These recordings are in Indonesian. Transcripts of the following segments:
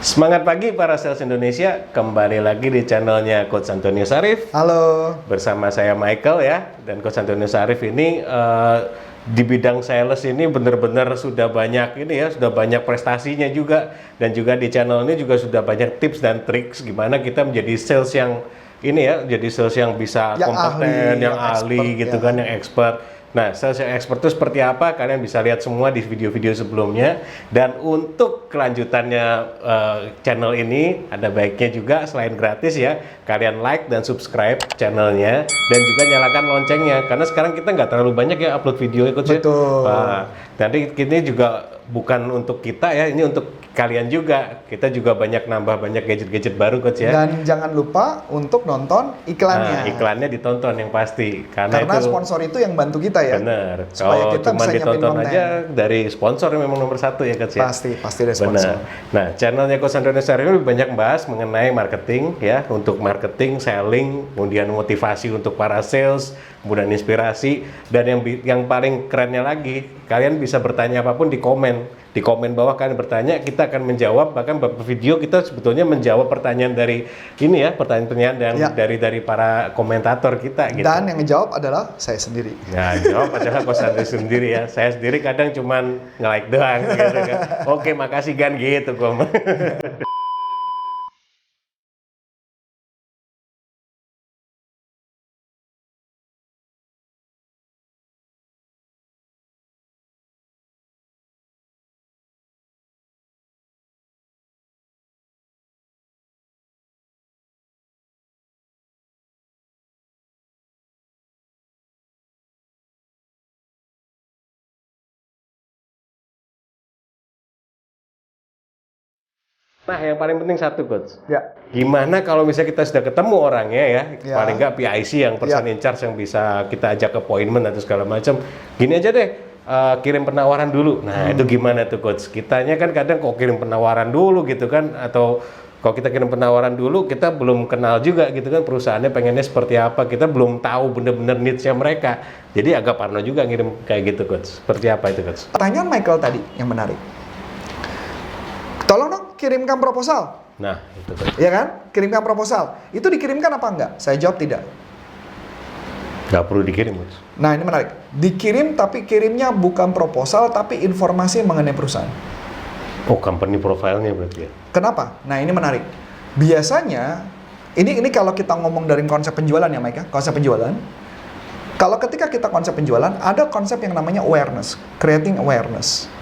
Semangat pagi para sales Indonesia, kembali lagi di channelnya Coach Antonius Arif. Halo. Bersama saya Michael ya, dan Coach Antonius Arif ini di bidang sales ini benar-benar sudah banyak ini ya, sudah banyak prestasinya juga. Dan juga di channel ini juga sudah banyak tips dan triks gimana kita menjadi sales yang ini ya, jadi sales yang bisa Yang kompeten, ahli, yang yang ahli expert, gitu ya. kan, yang expert. Nah, sales yang expert itu seperti apa? Kalian bisa lihat semua di video-video sebelumnya. Dan untuk kelanjutannya channel ini, ada baiknya juga selain gratis ya, kalian like dan subscribe channelnya, dan juga nyalakan loncengnya. Karena sekarang kita nggak terlalu banyak ya upload video ya, Coach ya. Betul. Nah, nanti ini juga bukan untuk kita ya, ini untuk kalian juga. Kita juga nambah banyak gadget-gadget baru, Coach ya. Dan jangan lupa untuk nonton iklannya. Nah, iklannya ditonton yang pasti. Karena itu, sponsor itu yang bantu kita ya. bener. Supaya Kalau kita cuma bisa nyapin ditonton konten. aja dari sponsor yang memang nomor satu ya, Coach ya. Pasti ada sponsor. Benar. Nah, channelnya Coach Antonius Arif lebih banyak bahas mengenai marketing ya, untuk marketing, selling, kemudian motivasi untuk para sales, kemudian inspirasi, dan yang paling kerennya lagi, kalian bisa bertanya apapun di komen. Di komen bawah kalian bertanya, kita akan menjawab. Bahkan beberapa video kita sebetulnya menjawab pertanyaan dari ini ya, pertanyaan dan Ya. dari para komentator kita gitu. Dan yang ngejawab adalah saya sendiri. Nah, jawab adalah Coach Antonius sendiri ya. Saya sendiri kadang cuman nge-like doang gitu kan. Oke, makasih Gan gitu kok. Nah, yang paling penting satu, Coach. Ya. Gimana kalau misalnya kita sudah ketemu orangnya ya, Ya. paling nggak PIC yang person in charge yang bisa kita ajak appointment atau segala macam. Gini aja deh, kirim penawaran dulu. Nah, itu gimana tuh, Coach? Kitanya kan kadang kok kirim penawaran dulu gitu kan, atau kalau kita kirim penawaran dulu, kita belum kenal juga gitu kan, perusahaannya pengennya seperti apa, kita belum tahu bener-bener needs-nya mereka. Jadi agak parno juga ngirim kayak gitu, Coach. Seperti apa itu, Coach? Pertanyaan Michael tadi yang menarik. Tolong dong kirimkan proposal. Nah, itu, Coach. Ya kan? Kirimkan proposal. Itu dikirimkan apa enggak? Saya jawab tidak. Nggak perlu dikirim, Coach. Nah, ini menarik. Dikirim tapi kirimnya bukan proposal tapi informasi mengenai perusahaan. Oh, company profile-nya berarti ya? Kenapa? Nah, ini menarik. Biasanya, ini kalau kita ngomong dari konsep penjualan ya, Mike ya, konsep penjualan. Kalau ketika kita konsep penjualan, ada konsep yang namanya awareness, creating awareness.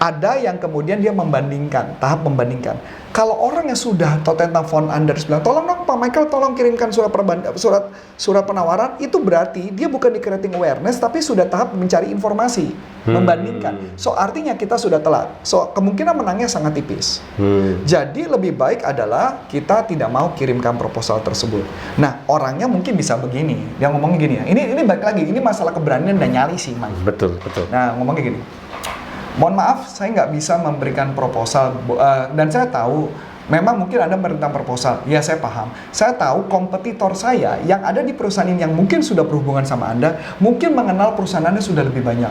Ada yang kemudian dia membandingkan, tahap membandingkan. Kalau orang yang sudah tentang phone under bilang, tolong dong Pak Michael, tolong kirimkan surat penawaran, itu berarti dia bukan di creating awareness, tapi sudah tahap mencari informasi, membandingkan. So artinya kita sudah telat. So kemungkinan menangnya sangat tipis. Jadi lebih baik adalah kita tidak mau kirimkan proposal tersebut. Nah orangnya mungkin bisa begini, dia ngomongnya gini ya. Ini balik lagi, ini masalah keberanian dan nyali sih, Mike. Betul. Nah ngomongnya gini. Mohon maaf, saya nggak bisa memberikan proposal, dan saya tahu memang mungkin Anda memberikan proposal. Ya, saya paham. Saya tahu kompetitor saya yang ada di perusahaan ini yang mungkin sudah berhubungan sama Anda, mungkin mengenal perusahaan Anda sudah lebih banyak,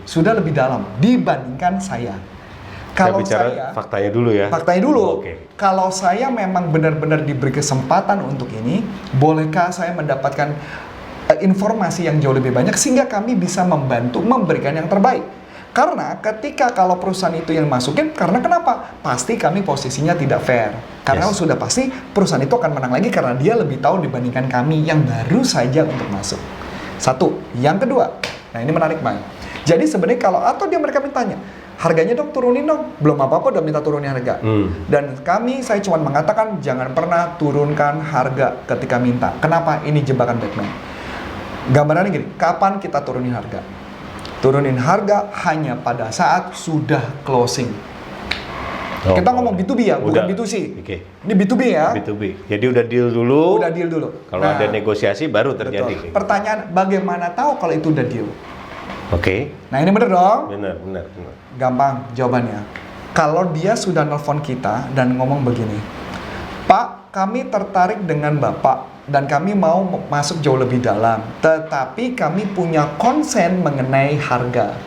sudah lebih dalam dibandingkan saya. Kalau saya faktanya dulu ya. Faktanya dulu. Oke. Kalau saya memang benar-benar diberi kesempatan untuk ini, bolehkah saya mendapatkan informasi yang jauh lebih banyak sehingga kami bisa membantu memberikan yang terbaik? Karena ketika kalau perusahaan itu yang masukin, karena kenapa? Pasti kami posisinya tidak fair. Karena sudah pasti perusahaan itu akan menang lagi karena dia lebih tahu dibandingkan kami yang baru saja untuk masuk. Satu. Yang kedua, nah ini menarik banget. Jadi sebenarnya kalau, atau mereka bertanya, harganya dong turunin dong. Belum apa-apa udah minta turunin harga. Dan saya cuma mengatakan jangan pernah turunkan harga ketika minta. Kenapa? Ini jebakan Batman. Gambarannya gini, kapan kita turunin harga? Turunin harga hanya pada saat sudah closing. Kita ngomong B2B ya, bukan B2C. Okay. Ini B2B ya. B2B. Jadi udah deal dulu. Udah deal dulu. Kalau ada negosiasi baru terjadi. Betul. Pertanyaan, bagaimana tahu kalau itu udah deal? Oke. Nah ini bener dong? Benar. Gampang jawabannya. Kalau dia sudah nelfon kita dan ngomong begini, Pak, kami tertarik dengan Bapak dan kami mau masuk jauh lebih dalam, tetapi kami punya konsen mengenai harga.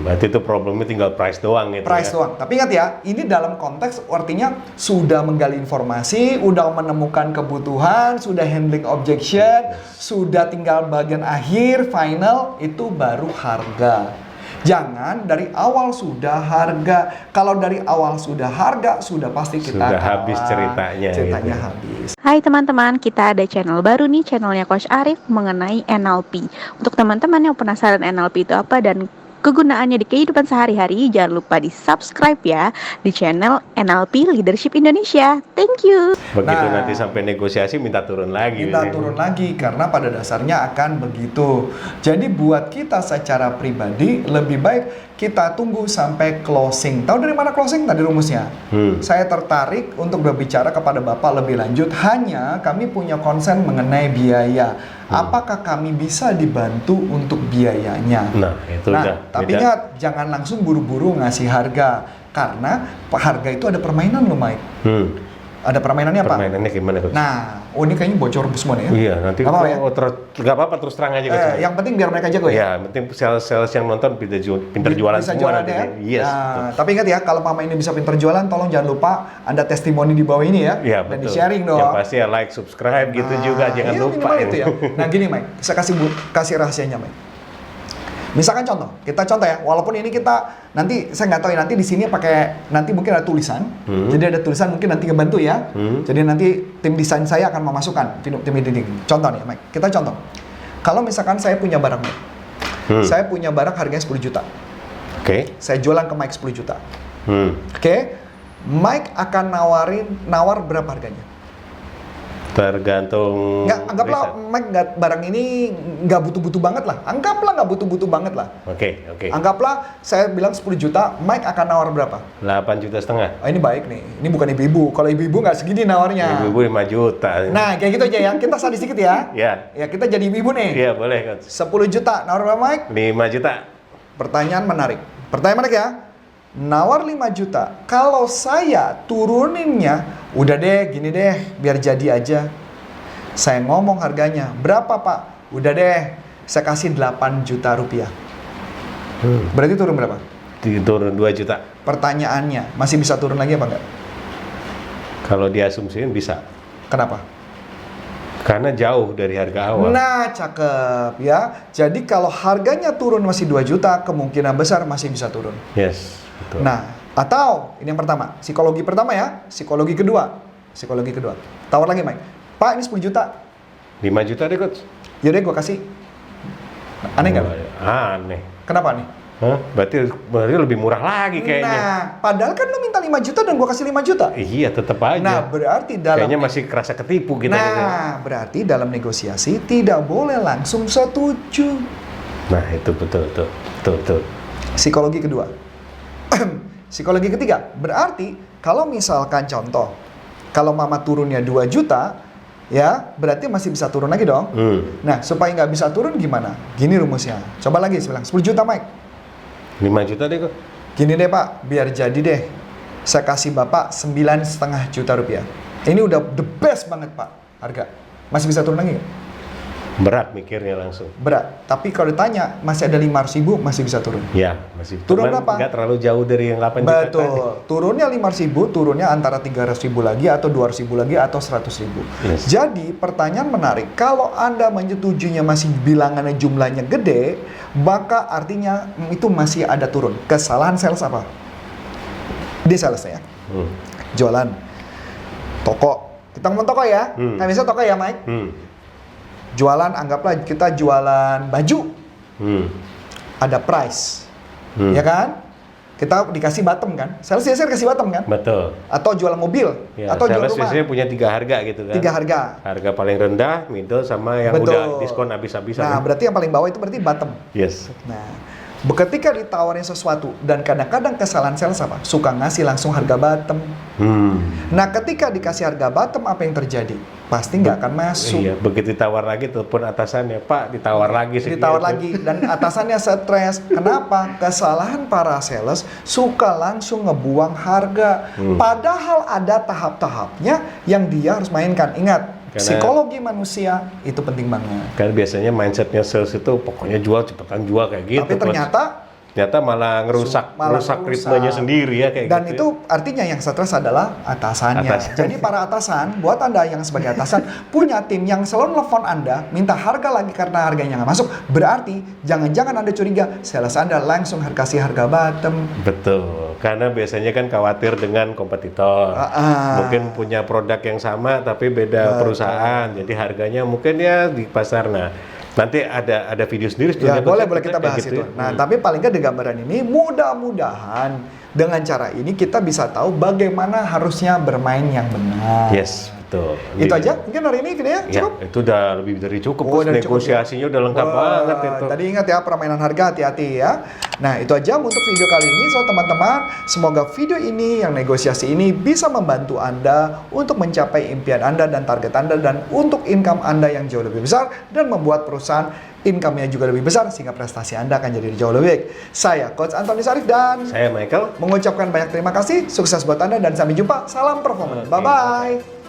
Berarti itu problemnya tinggal price doang gitu Price ya? doang. Tapi ingat ya, ini dalam konteks artinya sudah menggali informasi, udah menemukan kebutuhan, sudah handling objection, sudah tinggal bagian akhir, final, itu baru harga. Jangan dari awal sudah harga. Kalau dari awal sudah harga, sudah pasti kita Sudah kalah. habis ceritanya gitu. Habis. Hai teman-teman, kita ada channel baru nih, channelnya Coach Arif mengenai NLP. Untuk teman-teman yang penasaran NLP itu apa dan kegunaannya di kehidupan sehari-hari, jangan lupa di subscribe ya di channel NLP Leadership Indonesia. Thank you. Begitu Nah, nanti sampai negosiasi minta turun lagi. Kita turun lagi karena pada dasarnya akan begitu. Jadi buat kita secara pribadi lebih baik kita tunggu sampai closing. Tahu dari mana closing? Tadi rumusnya. Saya tertarik untuk berbicara kepada Bapak lebih lanjut. Hanya kami punya konsen mengenai biaya. Apakah kami bisa dibantu untuk biayanya? Nah, itu udah tapi beda. ingat jangan langsung buru-buru ngasih harga karena harga itu ada permainan loh, Mike. Ada permainannya apa? Permainannya gimana, Coach? Nah, ini kayaknya bocor semua nih ya. Iya, nanti Nggak apa-apa ya? nggak apa-apa terus terang aja Coach. Yang penting biar mereka jago ya. Ya, penting sales yang nonton pinter jualan Bisa semua jualan nanti. ya. Yes. Nah, tapi ingat ya, kalau Mama ini bisa pinter jualan, tolong jangan lupa Anda testimoni di bawah ini ya. Iya, Dan betul. di-sharing dong. Yang pasti ya like, subscribe gitu juga, jangan iya, lupa. minimal itu ya. Nah gini Mike, saya kasih rahasianya Mike. Misalkan contoh, kita contoh ya, walaupun ini kita nanti saya nggak tahu ya nanti di sini pakai nanti mungkin ada tulisan, jadi ada tulisan mungkin nanti ngebantu ya. Jadi nanti tim desain saya akan memasukkan tim editing. Contoh nih, Mike, kita contoh. Kalau misalkan saya punya barang, Mike, saya punya barang harganya 10 juta. Oke. Saya jualan ke Mike 10 juta. Oke, Mike akan nawar berapa harganya? Tergantung. Anggaplah Mike barang ini nggak butuh-butuh banget lah. Anggaplah nggak butuh-butuh banget lah. Oke. Anggaplah saya bilang 10 juta, Mike akan nawar berapa? 8,5 juta. Ini baik nih. Ini bukan ibu-ibu. Kalau ibu-ibu nggak segini nawarnya. Ibu-ibu 5 juta. Nah, kayak gitu aja ya. Kita sadis sedikit ya. Ya. Ya, kita jadi ibu-ibu nih. Iya, boleh Coach. 10 juta, nawar berapa Mike? 5 juta. Pertanyaan menarik ya. Nawar 5 juta. Kalau saya turuninnya, udah deh, gini deh, biar jadi aja. Saya ngomong harganya, berapa Pak? Udah deh, saya kasih 8 juta rupiah. Berarti turun berapa? Turun 2 juta. Pertanyaannya, masih bisa turun lagi apa enggak? Kalau diasumsiin bisa. Kenapa? Karena jauh dari harga awal. Nah, cakep ya. Jadi kalau harganya turun masih 2 juta, kemungkinan besar masih bisa turun. Yes, betul. Nah, atau ini yang pertama, psikologi pertama ya, psikologi kedua. Tawar lagi Mike. Pak, ini 10 juta. 5 juta deh Coach. Yaudah gue kasih. Aneh nggak? Aneh. Kenapa nih? Hah? Berarti lebih murah lagi kayaknya. Nah, padahal kan lu minta 5 juta dan gue kasih 5 juta. Iya, tetap aja. Nah, berarti dalam kayaknya masih kerasa ketipu kita gitu. berarti dalam negosiasi tidak boleh langsung setuju. Nah, itu betul. Psikologi kedua. Psikologi ketiga, berarti kalau misalkan contoh, kalau mama turunnya 2 juta, ya berarti masih bisa turun lagi dong. Nah, supaya nggak bisa turun gimana? Gini rumusnya. Coba lagi, saya bilang 10 juta Mike. 5 juta deh kok. Gini deh Pak, biar jadi deh. Saya kasih Bapak 9,5 juta rupiah. Ini udah the best banget Pak, harga. Masih bisa turun lagi nggak? Berat mikirnya langsung. Berat. Tapi kalau ditanya, masih ada 500.000, masih bisa turun. Ya, masih. Turun Cuman berapa? nggak terlalu jauh dari yang 8 juta tadi. Betul. Turunnya 500.000, turunnya antara 300.000 lagi atau 200.000 lagi atau 100.000. Yes. Jadi pertanyaan menarik, kalau Anda menyetujuinya masih bilangannya jumlahnya gede, maka artinya itu masih ada turun. Kesalahan sales apa? Dia sales ya. Jualan. Toko. Kita ngomong toko ya. Kayak misalnya toko ya Mike. Jualan, anggaplah kita jualan baju. Ada price. Ya kan? Kita dikasih bottom kan? Sales biasanya kasih bottom kan? Betul. Atau jualan mobil, Ya, atau jual sales rumah. biasanya punya 3 harga gitu kan. 3 harga. Harga paling rendah, middle, sama yang Betul. udah diskon habis-habisan. Nah, berarti yang paling bawah itu berarti bottom. Yes. Nah, ketika ditawarin sesuatu dan kadang-kadang kesalahan sales apa? Suka ngasih langsung harga bottom. Nah, ketika dikasih harga bottom apa yang terjadi? Pasti nggak akan masuk. Iya, begitu ditawar lagi telepon atasannya, Pak, ditawar lagi segitu. Ditawar lagi dan atasannya stres. Kenapa? Kesalahan para sales suka langsung ngebuang harga. Padahal ada tahap-tahapnya yang dia harus mainkan. Ingat, psikologi manusia itu penting banget. Karena biasanya mindsetnya sales itu pokoknya jual, cepetan jual kayak gitu. Tapi ternyata malah ngerusak ritmenya sendiri ya kayak dan gitu. itu artinya yang stres adalah atasannya. Jadi para atasan, buat Anda yang sebagai atasan punya tim yang selalu nelfon Anda minta harga lagi karena harganya nggak masuk, berarti jangan-jangan Anda curiga sales Anda langsung kasih harga bottom. Betul, karena biasanya kan khawatir dengan kompetitor. Mungkin punya produk yang sama tapi beda perusahaan, jadi harganya mungkin ya di pasar. Nah, nanti ada video sendiri. Ya boleh kita bahas itu. Nah, tapi paling nggak di gambaran ini mudah-mudahan dengan cara ini kita bisa tahu bagaimana harusnya bermain yang benar. Yes, betul. Itu aja mungkin hari ini videonya cukup. Ya, itu udah lebih dari cukup. Negosiasinya udah lengkap banget itu. Tadi ingat ya, permainan harga hati-hati ya. Nah, itu aja untuk video kali ini. So teman-teman, semoga video ini yang negosiasi ini bisa membantu Anda untuk mencapai impian Anda dan target Anda, dan untuk income Anda yang jauh lebih besar, dan membuat perusahaan income-nya juga lebih besar sehingga prestasi Anda akan jadi jauh lebih baik. Saya Coach Antoni Sarif dan saya Michael mengucapkan banyak terima kasih, sukses buat Anda, dan sampai jumpa. Salam performa. Bye-bye.